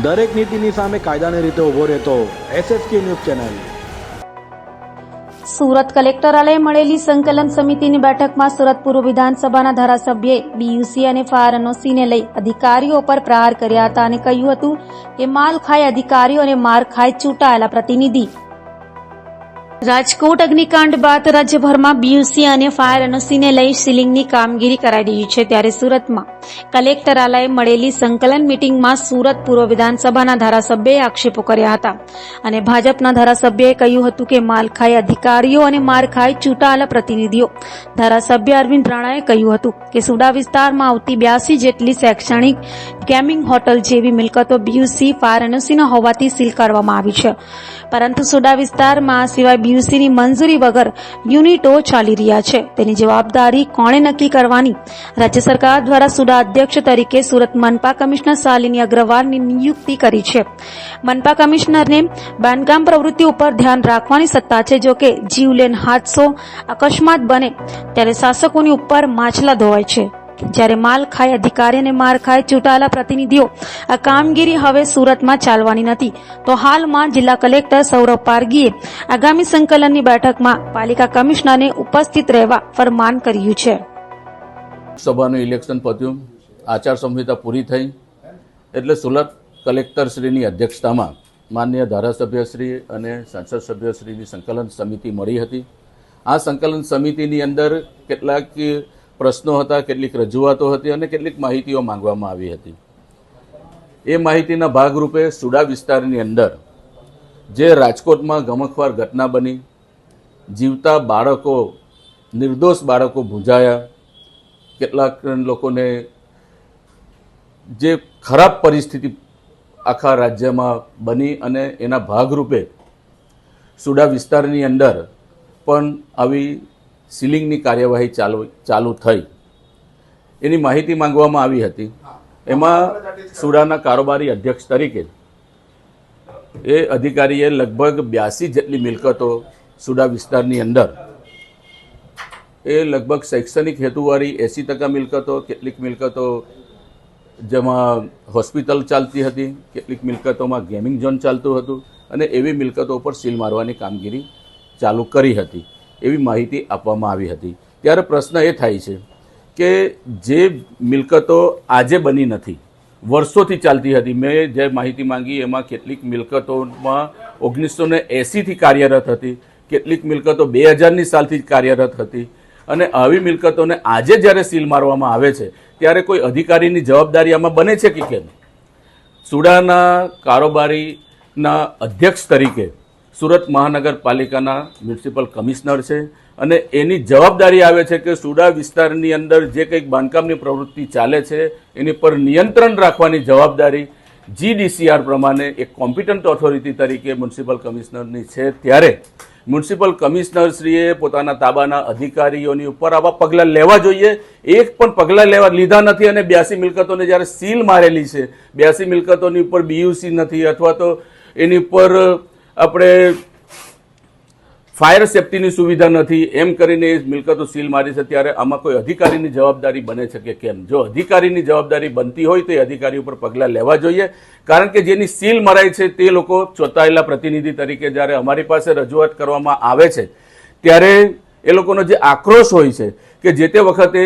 દરેક નીતિની સામે કાયદાની રીતે ઊભો રહેતો SSK ન્યૂઝ ચેનલ। સુરત કલેક્ટરાલય મળેલી સંકલન સમિતિની બેઠકમાં સુરત પૂર્વ વિધાનસભાના ધારાસભ્યએ BUC અને ફાયર NOCને લઈ અધિકારીઓ પર પ્રહાર કર્યા હતા અને કહ્યું હતું કે માલ ખાય અધિકારીઓ અને માર ખાય ચૂંટાયેલા પ્રતિનિધિ। રાજકોટ અગ્નિકાંડ બાદ રાજ્યભરમાં BUC અને ફાયર NOCને લઈ સીલિંગની કામગીરી કરાઈ રહી છે, ત્યારે સુરતમાં કલેક્ટરાલયે મળેલી સંકલન મીટિંગમાં સુરત પૂર્વ વિધાનસભાના ધારાસભ્યએ આક્ષેપો કર્યા હતા અને ભાજપના ધારાસભ્યએ કહ્યું હતું કે માલ ખાય અધિકારીઓ અને માર ખાય ચૂંટાયેલા પ્રતિનિધિઓ। ધારાસભ્ય અરવિંદ રાણાએ કહ્યું હતું કે સુડા વિસ્તારમાં આવતી 82 જેટલી શૈક્ષણિક ગેમિંગ હોટલ જેવી મિલકતો BUC ફાયર NOCના હોવાથી સીલ કરવામાં આવી છે, પરંતુ સુડા વિસ્તારમાં સિવાય BUCની મંજૂરી વગર યુનિટો ચાલી રહ્યા છે, તેની જવાબદારી કોણે નક્કી કરવાની? રાજ્ય સરકાર દ્વારા સુડા અધ્યક્ષ તરીકે સુરત મનપા કમિશનર શાલિની અગ્રવાલની નિયુક્તિ કરી છે। મનપા કમિશનરને બાંધકામ પ્રવૃત્તિ ઉપર ધ્યાન રાખવાની સત્તા છે, જો કે જીવલેણ હાદસો અકસ્માત બને ત્યારે શાસકોની ઉપર માછલા ધોવાય છે, જ્યારે માલ ખાય અધિકારી અને માર ખાય ચૂંટાયેલા પ્રતિનિધિઓ આ કામગીરી હવે સુરતમાં ચાલવાની નથી। તો હાલમાં જિલ્લા કલેક્ટર સૌરભ પારગીએ આગામી સંકલનની બેઠકમાં પાલિકા કમિશનરને ઉપસ્થિત રહેવા ફરમાન કર્યું છે। સભાનું ઇલેક્શન પત્યું, આચાર સંહિતા પૂરી થઈ એટલે સુરત કલેક્ટરશ્રીની અધ્યક્ષતામાં માનનીય ધારાસભ્યશ્રી અને સંસદ સભ્યશ્રીની સંકલન સમિતિ મળી હતી। આ સંકલન સમિતિની અંદર કેટલાક પ્રશ્નો હતા, કેટલીક રજૂઆતો હતી અને કેટલીક માહિતીઓ માંગવામાં આવી હતી। એ માહિતીના ભાગરૂપે સુડા વિસ્તારની અંદર જે રાજકોટમાં ગમખ્વાર ઘટના બની, જીવતા બાળકો, નિર્દોષ બાળકો ભૂંજાયા, કેટલાક લોકોને જે ખરાબ પરિસ્થિતિ આખા રાજ્યમાં બની અને એના ભાગરૂપે સુડા વિસ્તારની અંદર પણ આવી સીલિંગની કાર્યવાહી ચાલુ થઈ, એની માહિતી માંગવામાં આવી હતી। એમાં સુડાના કારોબારી અધ્યક્ષ તરીકે એ અધિકારીએ લગભગ 82 જેટલી મિલકતો સુડા વિસ્તારની અંદર, એ લગભગ શૈક્ષણિક હેતુવાળી 80% મિલકતો, કેટલીક મિલકતો જેમાં હોસ્પિટલ ચાલતી હતી, કેટલીક મિલકતોમાં ગેમિંગ ઝોન ચાલતું હતું અને એવી મિલકતો ઉપર સીલ મારવાની કામગીરી ચાલુ કરી હતી, એવી માહિતી આપવામાં આવી હતી। ત્યારે પ્રશ્ન એ થાય છે કે જે મિલકતો આજે બની નથી, વર્ષોથી ચાલતી હતી, મેં જે માહિતી માંગી એમાં કેટલીક મિલકતોમાં 1980થી કાર્યરત હતી, કેટલીક મિલકતો 2000ની સાલથી કાર્યરત હતી અને આવી મિલકતોને આજે જ્યારે સીલ મારવામાં આવે છે ત્યારે કોઈ અધિકારીની જવાબદારી આમાં બને છે કે કેમ? સુડાના કારોબારીના અધ્યક્ષ તરીકે સુરત મહાનગરપાલિકાના મ્યુનિસિપલ કમિશનર છે અને એની જવાબદારી આવે છે કે સુડા વિસ્તારની અંદર જે કંઈક બાંધકામની પ્રવૃત્તિ ચાલે છે એની પર નિયંત્રણ રાખવાની જવાબદારી GDCR પ્રમાણે એક કોમ્પિટન્ટ ઓથોરિટી તરીકે મ્યુનિસિપલ કમિશનરની છે। ત્યારે મ્યુનિસિપલ કમિશનરશ્રીએ પોતાના તાબાના અધિકારીઓની ઉપર આવા પગલાં લેવા જોઈએ, એક પણ પગલાં લીધા નથી અને 82 મિલકતોને જ્યારે સીલ મારેલી છે, 82 મિલકતોની ઉપર BUC નથી અથવા તો એની ઉપર આપણે ફાયર સેફટીની સુવિધા નથી, એમ કરીને એ મિલકતો સીલ મારી છે, ત્યારે આમાં કોઈ અધિકારીની જવાબદારી બને છે કે કેમ? જો અધિકારીની જવાબદારી બનતી હોય તો એ અધિકારી ઉપર પગલાં લેવા જોઈએ, કારણ કે જેની સીલ મરાય છે તે લોકો ચૂંટાયેલા પ્રતિનિધિ તરીકે જ્યારે અમારી પાસે રજૂઆત કરવામાં આવે છે ત્યારે એ લોકોનો જે આક્રોશ હોય છે કે જે તે વખતે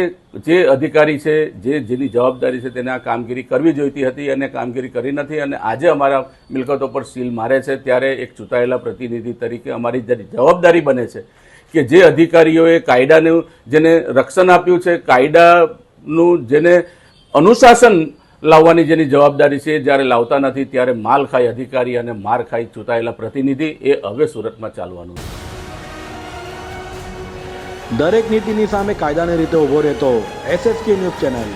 જે અધિકારી છે, જેની જવાબદારી છે તેને આ કામગીરી કરવી જોઈતી હતી અને કામગીરી કરી નથી અને આજે અમારા મિલકતો પર સીલ મારે છે, ત્યારે એક ચૂંટાયેલા પ્રતિનિધિ તરીકે અમારી જવાબદારી બને છે કે જે અધિકારીઓએ કાયદાનું જેને રક્ષણ આપ્યું છે, કાયદાનું જેને અનુશાસન લાવવાની જેની જવાબદારી છે, જ્યારે લાવતા નથી ત્યારે માલ ખાય અધિકારી અને માર ખાય ચૂંટાયેલા પ્રતિનિધિ, એ હવે સુરતમાં ચાલવાનું છે। દરેક નીતિની સામે કાયદાની રીતે ઊભો રહેતો SSK ન્યૂઝ ચેનલ।